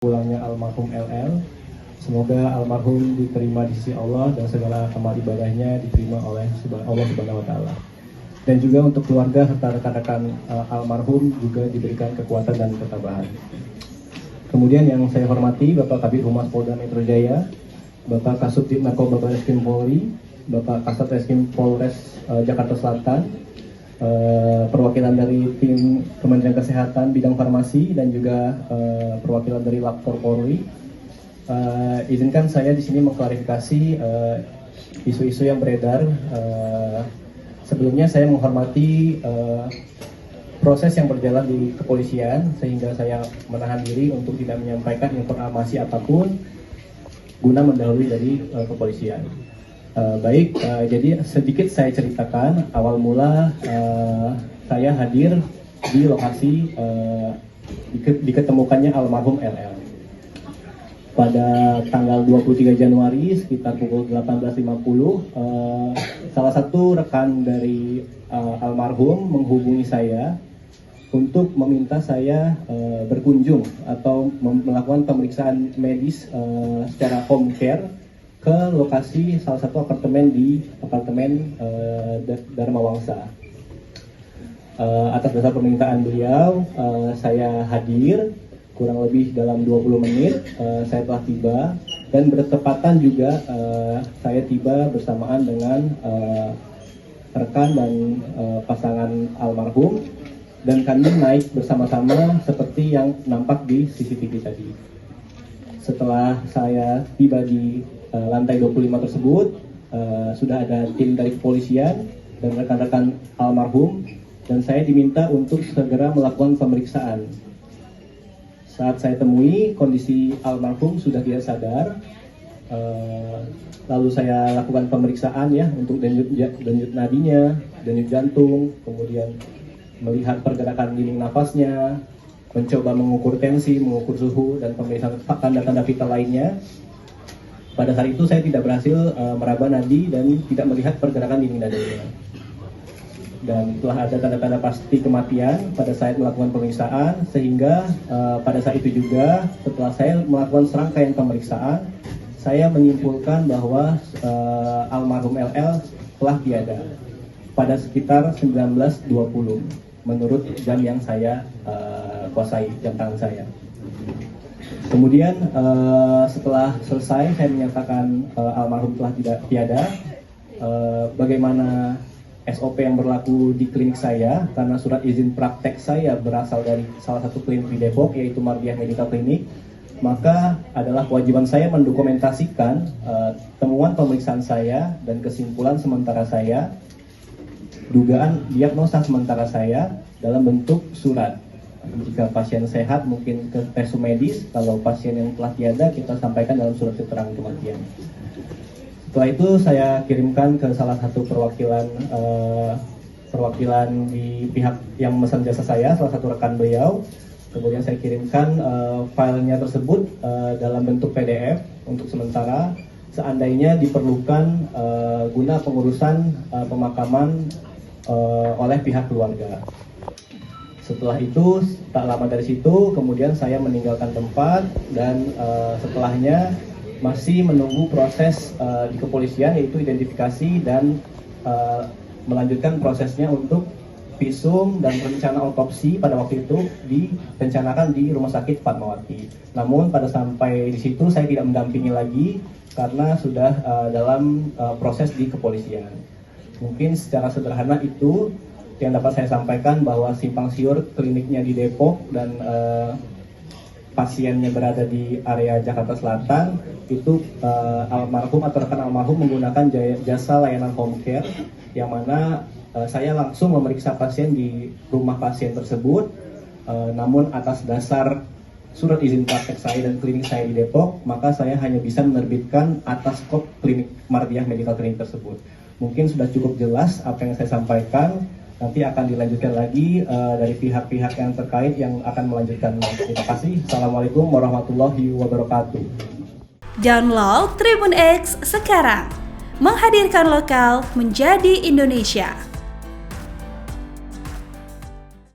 pulangnya almarhum LL. Semoga almarhum diterima di sisi Allah dan segala amal ibadahnya diterima oleh Allah Subhanahu wa taala. Dan juga untuk keluarga serta rekan-rekan almarhum juga diberikan kekuatan dan ketabahan. Kemudian yang saya hormati Bapak Kabid Humas Polda Metro Jaya, Bapak Kasubdit Narkoba Barreskrim Polri, Bapak Kasat Reskrim Polres Jakarta Selatan, perwakilan dari tim Kementerian Kesehatan bidang farmasi dan juga perwakilan dari Lapor Polri. Izinkan saya di sini mengklarifikasi isu-isu yang beredar. Sebelumnya saya menghormati proses yang berjalan di kepolisian sehingga saya menahan diri untuk tidak menyampaikan informasi apapun guna mendahului dari kepolisian. Jadi sedikit saya ceritakan awal mula saya hadir di lokasi diketemukannya almarhum LL. Pada tanggal 23 Januari sekitar pukul 18.50 salah satu rekan dari almarhum menghubungi saya untuk meminta saya berkunjung atau melakukan pemeriksaan medis secara home care ke lokasi salah satu apartemen di Dharma Wangsa. Atas dasar permintaan beliau, saya hadir kurang lebih dalam 20 menit. Saya telah tiba dan bertepatan juga saya tiba bersamaan dengan rekan dan pasangan almarhum, dan kami naik bersama-sama seperti yang nampak di CCTV tadi. Setelah saya tiba di lantai 25 tersebut, sudah ada tim dari kepolisian dan rekan-rekan almarhum, dan saya diminta untuk segera melakukan pemeriksaan. Saat saya temui, kondisi almarhum sudah tidak sadar. Lalu saya lakukan pemeriksaan ya untuk denyut nadinya, denyut jantung, kemudian melihat pergerakan dinding nafasnya, mencoba mengukur tensi, mengukur suhu, dan pemeriksaan tanda-tanda vital lainnya. Pada saat itu saya tidak berhasil meraba nadi dan tidak melihat pergerakan dinding dadanya. Dan telah ada tanda-tanda pasti kematian pada saat melakukan pemeriksaan, sehingga pada saat itu juga setelah saya melakukan serangkaian pemeriksaan, saya menyimpulkan bahwa almarhum LL telah tiada pada sekitar 19.20 menurut jam yang saya kuasai, jam tangan saya. Kemudian setelah selesai saya menyatakan almarhum telah tiada, bagaimana SOP yang berlaku di klinik saya, karena surat izin praktek saya berasal dari salah satu klinik di Depok, yaitu Mardiah Medical Clinic, maka adalah kewajiban saya mendokumentasikan temuan pemeriksaan saya dan kesimpulan sementara saya, dugaan diagnosa sementara saya dalam bentuk surat. Jika pasien sehat mungkin ke tes medis, kalau pasien yang telah tiada kita sampaikan dalam surat keterangan kematian. Setelah itu saya kirimkan ke salah satu perwakilan di pihak yang memesan jasa saya, salah satu rekan beliau. Kemudian saya kirimkan filenya tersebut dalam bentuk PDF untuk sementara, seandainya diperlukan guna pengurusan pemakaman oleh pihak keluarga. Setelah itu, tak lama dari situ, kemudian saya meninggalkan tempat dan setelahnya masih menunggu proses di kepolisian, yaitu identifikasi dan melanjutkan prosesnya untuk visum dan rencana otopsi pada waktu itu direncanakan di Rumah Sakit Fatmawati. Namun pada sampai di situ saya tidak mendampingi lagi karena sudah dalam proses di kepolisian. Mungkin secara sederhana itu yang dapat saya sampaikan, bahwa simpang siur kliniknya di Depok dan pasiennya berada di area Jakarta Selatan, itu almarhum atau rekan almarhum menggunakan jasa layanan home care, yang mana saya langsung memeriksa pasien di rumah pasien tersebut, namun atas dasar surat izin praktek saya dan klinik saya di Depok, maka saya hanya bisa menerbitkan atas kop klinik Mardiah Medical Clinic tersebut. Mungkin sudah cukup jelas apa yang saya sampaikan. Nanti akan dilanjutkan lagi dari pihak-pihak yang terkait yang akan melanjutkan. Terima kasih. Assalamualaikum warahmatullahi wabarakatuh. Download Tribun X sekarang, menghadirkan lokal menjadi Indonesia.